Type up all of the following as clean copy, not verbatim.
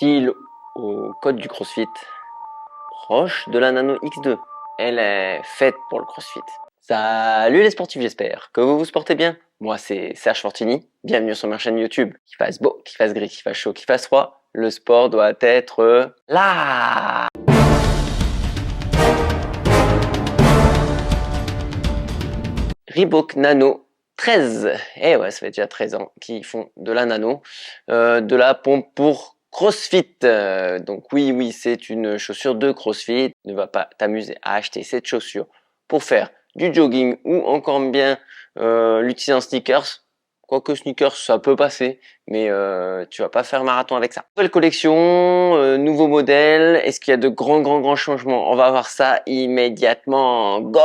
Style au code du CrossFit, proche de la Nano X2. Elle est faite pour le CrossFit. Salut les sportifs, j'espère que vous vous portez bien. Moi c'est Serge Fortini, bienvenue sur ma chaîne YouTube. Qu'il fasse beau, qu'il fasse gris, qu'il fasse chaud, qu'il fasse froid, le sport doit être là. Reebok Nano 13, eh ouais, ça fait déjà 13 ans qu'ils font de la nano, de la pompe pour CrossFit. Donc oui, c'est une chaussure de CrossFit. Ne va pas t'amuser à acheter cette chaussure pour faire du jogging ou encore bien l'utiliser en sneakers. Quoique sneakers, ça peut passer, mais tu vas pas faire marathon avec ça. Nouvelle collection, nouveau modèle. Est-ce qu'il y a de grands changements? On va voir ça immédiatement. Go!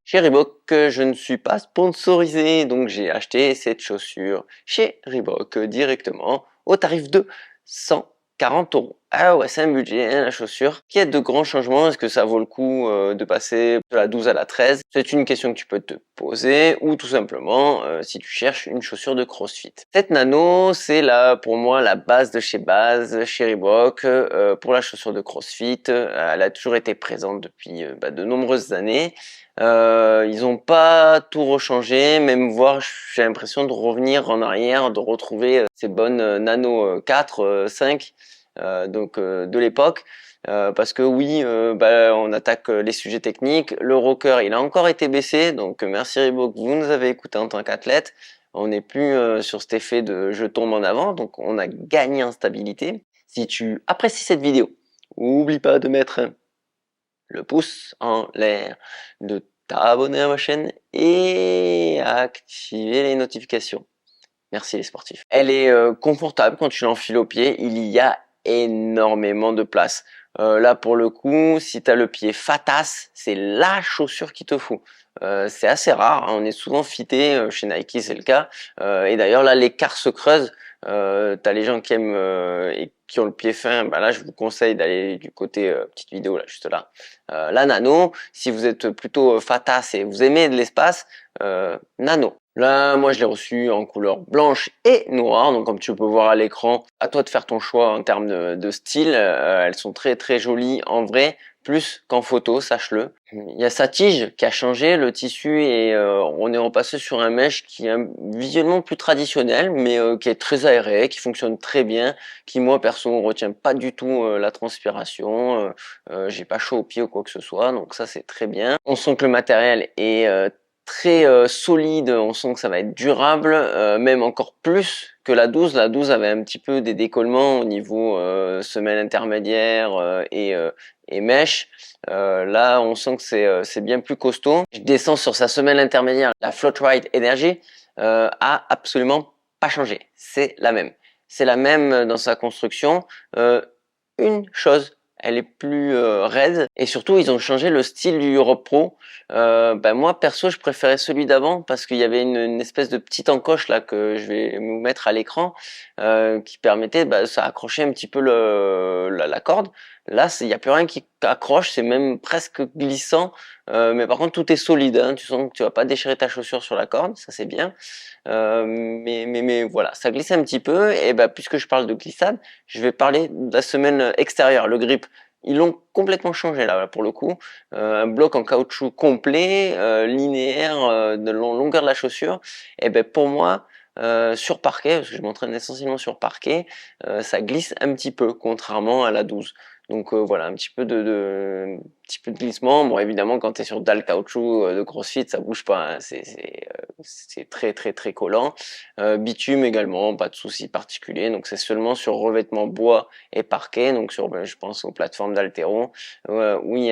Chez Reebok, je ne suis pas sponsorisé, donc j'ai acheté cette chaussure chez Reebok directement au tarif de 140 €. Ah ouais, c'est un budget, hein, la chaussure. Qu'il y a de grands changements, est-ce que ça vaut le coup de passer de la 12 à la 13? C'est une question que tu peux te poser, ou tout simplement si tu cherches une chaussure de CrossFit. Cette nano, c'est là pour moi la base de chez base, chez Reebok, pour la chaussure de CrossFit. Elle a toujours été présente depuis de nombreuses années. Ils ont pas tout rechangé, même voire j'ai l'impression de revenir en arrière, de retrouver ces bonnes Nano 4, 5 de l'époque. Parce que oui, on attaque les sujets techniques. Le rocker, il a encore été baissé, donc merci Reebok, vous nous avez écouté en tant qu'athlète. On n'est plus sur cet effet de je tombe en avant, donc on a gagné en stabilité. Si tu apprécies cette vidéo, oublie pas de mettre le pouce en l'air, de t'abonner à ma chaîne et activer les notifications. Merci les sportifs. Elle est confortable quand tu l'enfiles au pied, il y a énormément de place. Là pour le coup, si tu as le pied fatas, c'est la chaussure qu'il te faut. C'est assez rare, hein, on est souvent fité, chez Nike c'est le cas. Et d'ailleurs là l'écart se creuse. T'as les gens qui aiment et qui ont le pied fin, là je vous conseille d'aller du côté petite vidéo là juste là. La nano, si vous êtes plutôt fatas et vous aimez de l'espace, nano. Là, moi, je l'ai reçu en couleur blanche et noire. Donc, comme tu peux voir à l'écran, à toi de faire ton choix en termes de style. Elles sont très jolies en vrai, plus qu'en photo, sache-le. Il y a sa tige qui a changé, le tissu, et on est repassé sur un mesh qui est visuellement plus traditionnel, mais qui est très aéré, qui fonctionne très bien, qui moi perso retient pas du tout la transpiration. J'ai pas chaud aux pieds ou quoi que ce soit, donc ça c'est très bien. On sent que le matériel est très solide, on sent que ça va être durable, même encore plus que la 12. La 12 avait un petit peu des décollements au niveau semelle intermédiaire et mèche. Là, on sent que c'est bien plus costaud. Je descends sur sa semelle intermédiaire. La Floatride Energy a absolument pas changé. C'est la même. C'est la même dans sa construction. Une chose, elle est plus raide, et surtout ils ont changé le style du Europe Pro. Moi perso je préférais celui d'avant parce qu'il y avait une espèce de petite encoche là que je vais vous mettre à l'écran qui permettait ça accrocher un petit peu la corde. Là il n'y a plus rien qui accroche, c'est même presque glissant, mais par contre tout est solide, hein. Tu sens que tu vas pas déchirer ta chaussure sur la corde, ça c'est bien. Mais voilà, ça glisse un petit peu, et puisque je parle de glissade, je vais parler de la semelle extérieure, le grip. Ils l'ont complètement changé là pour le coup. Un bloc en caoutchouc complet, linéaire, de longueur de la chaussure. Et pour moi, sur parquet, parce que je m'entraîne essentiellement sur parquet, ça glisse un petit peu, contrairement à la 12. Donc voilà, un petit peu un petit peu de glissement. Bon, évidemment, quand tu es sur dalle caoutchouc de CrossFit, ça bouge pas, hein. C'est très collant. Bitume également, pas de souci particulier. Donc c'est seulement sur revêtement bois et parquet, donc sur, je pense aux plateformes d'haltéro, oui,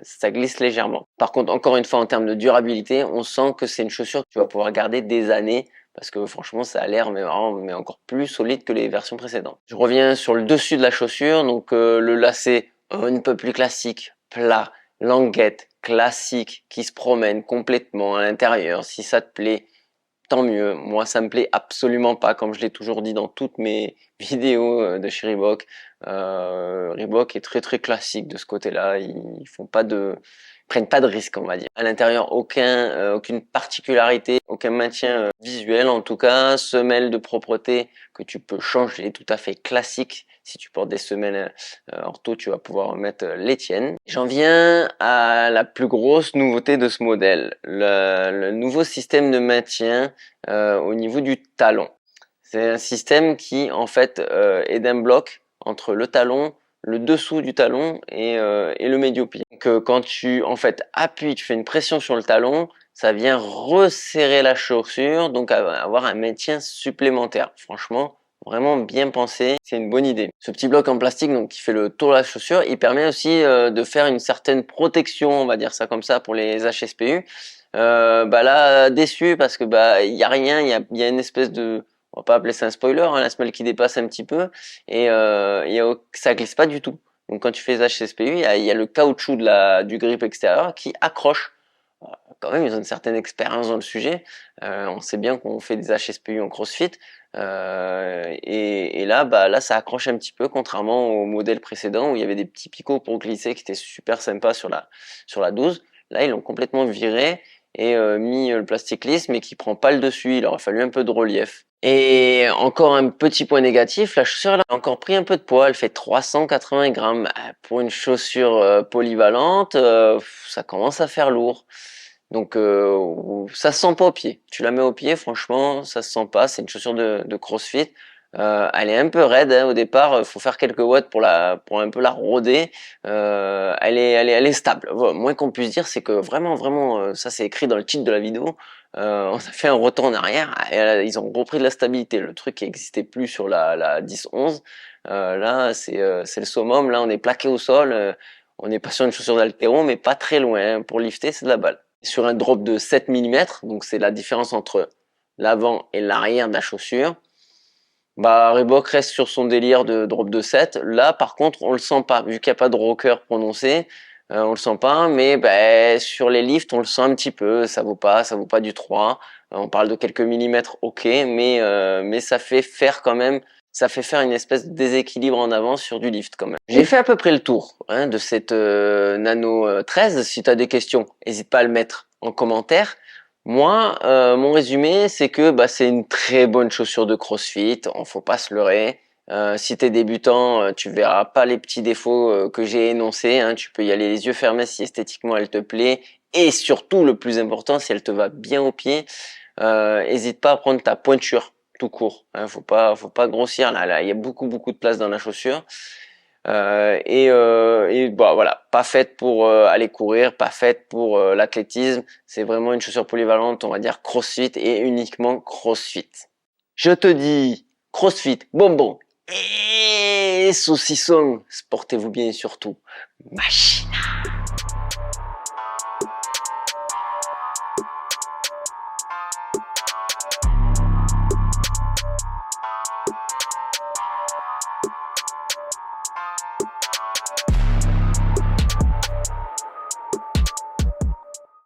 ça glisse légèrement. Par contre, encore une fois, en termes de durabilité, on sent que c'est une chaussure que tu vas pouvoir garder des années, parce que franchement ça a l'air mais encore plus solide que les versions précédentes. Je reviens sur le dessus de la chaussure, donc le lacet un peu plus classique, plat, languette, classique, qui se promène complètement à l'intérieur. Si ça te plaît, tant mieux. Moi ça me plaît absolument pas, comme je l'ai toujours dit dans toutes mes vidéos de chez Reebok. Reebok est très classique de ce côté-là, ils prennent pas de risque, on va dire. À l'intérieur, aucune particularité, aucun maintien visuel en tout cas, semelle de propreté que tu peux changer, tout à fait classique. Si tu portes des semelles ortho, tu vas pouvoir mettre les tiennes. J'en viens à la plus grosse nouveauté de ce modèle, le nouveau système de maintien au niveau du talon. C'est un système qui en fait est d'un bloc entre le talon, le dessous du talon et le médio-pied. Donc quand tu en fait appuies, tu fais une pression sur le talon, ça vient resserrer la chaussure, donc avoir un maintien supplémentaire. Franchement, vraiment bien pensé, c'est une bonne idée. Ce petit bloc en plastique donc qui fait le tour de la chaussure, il permet aussi de faire une certaine protection, on va dire ça comme ça, pour les HSPU. Bah là, déçu parce que bah il y a rien, il y a une espèce de, on va pas appeler ça un spoiler, hein, la semelle qui dépasse un petit peu et ça glisse pas du tout. Donc quand tu fais les HSPU, il y a le caoutchouc du grip extérieur qui accroche. Quand même, ils ont une certaine expérience dans le sujet. On sait bien qu'on fait des HSPU en CrossFit. Et là, bah, là, ça accroche un petit peu, contrairement au modèle précédent où il y avait des petits picots pour glisser qui étaient super sympas sur la 12. Là, ils l'ont complètement viré et mis le plastique lisse, mais qui prend pas le dessus. Il aurait fallu un peu de relief. Et encore un petit point négatif, la chaussure elle a encore pris un peu de poids, elle fait 380 grammes. Pour une chaussure polyvalente, ça commence à faire lourd. Donc ça se sent pas au pied. Tu la mets au pied, franchement, ça se sent pas. C'est une chaussure de CrossFit. Elle est un peu raide hein, au départ. Faut faire quelques watts pour un peu la rôder. Elle est stable. Voilà, moins qu'on puisse dire, c'est que vraiment, ça c'est écrit dans le titre de la vidéo. On a fait un retour en arrière. Et ils ont repris de la stabilité. Le truc qui n'existait plus sur la 10-11. Là, c'est le summum. Là, on est plaqué au sol. On est pas sur une chaussure d'haltéro, mais pas très loin. Hein. Pour lifter, c'est de la balle. Sur un drop de 7 mm, donc c'est la différence entre l'avant et l'arrière de la chaussure, bah Reebok reste sur son délire de drop de 7. Là par contre on le sent pas, vu qu'il n'y a pas de rocker prononcé, on le sent pas, mais bah, sur les lifts on le sent un petit peu, ça vaut pas du 3. On parle de quelques millimètres, ok, mais ça fait faire quand même, ça fait faire une espèce de déséquilibre en avant sur du lift quand même. J'ai fait à peu près le tour hein, de cette Nano 13. Si tu as des questions, n'hésite pas à le mettre en commentaire. Moi, mon résumé, c'est que bah, c'est une très bonne chaussure de CrossFit, on faut pas se leurrer. Si t'es débutant, tu verras pas les petits défauts que j'ai énoncés. Hein. Tu peux y aller les yeux fermés si esthétiquement elle te plaît. Et surtout, le plus important, si elle te va bien au pied, hésite pas à prendre ta pointure tout court. Hein. Faut pas grossir. Là, il y a beaucoup de place dans la chaussure. Et bah voilà, pas faite pour aller courir, pas faite pour l'athlétisme. C'est vraiment une chaussure polyvalente, on va dire CrossFit et uniquement CrossFit. Je te dis CrossFit, bonbon et saucisson. Portez-vous bien et surtout, machina.